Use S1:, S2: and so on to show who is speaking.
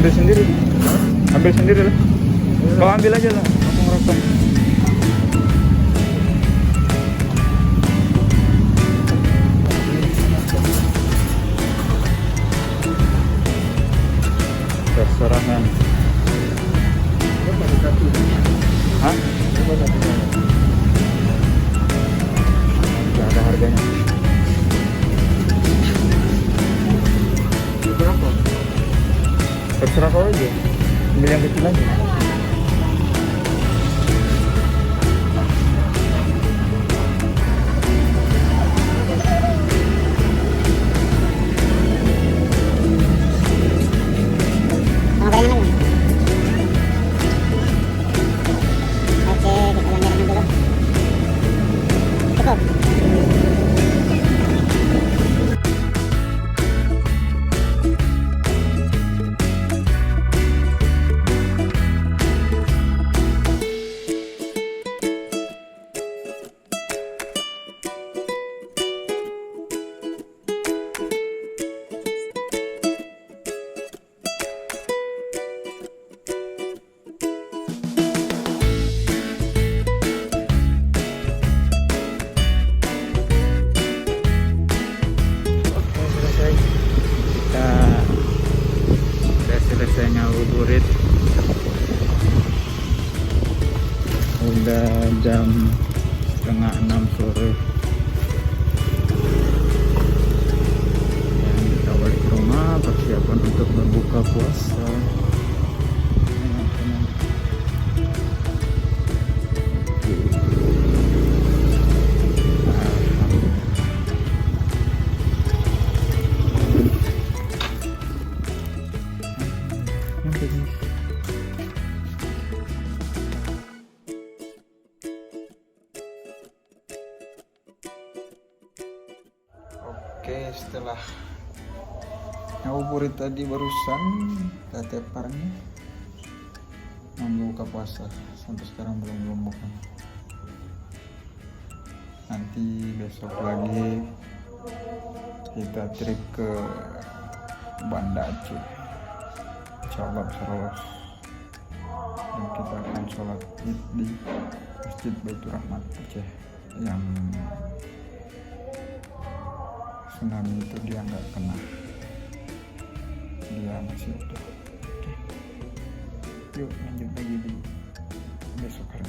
S1: ambil sendiri. Ambil sendiri lah. Kau ambil aja lah. Aku ngerekam. Terserah kan. Hah? Gak ada harganya.
S2: Berapa?
S1: Terserah kau aja. Ambil yang kecil aja. Selesai ngabuburit, udah jam 5:30 sore dan kita balik ke rumah persiapan untuk berbuka puasa. Oke, setelah ngabuburit tadi barusan teteparnya mau buka puasa, sampai sekarang belum buka. Nanti besok lagi kita trip ke Banda Aceh, insyaallah bisa dan kita akan sholat id di Masjid Baitur Rahmat Aceh yang tsunami itu dia nggak kena, dia masih utuh. Oke. Yuk lanjut lagi di besok hari.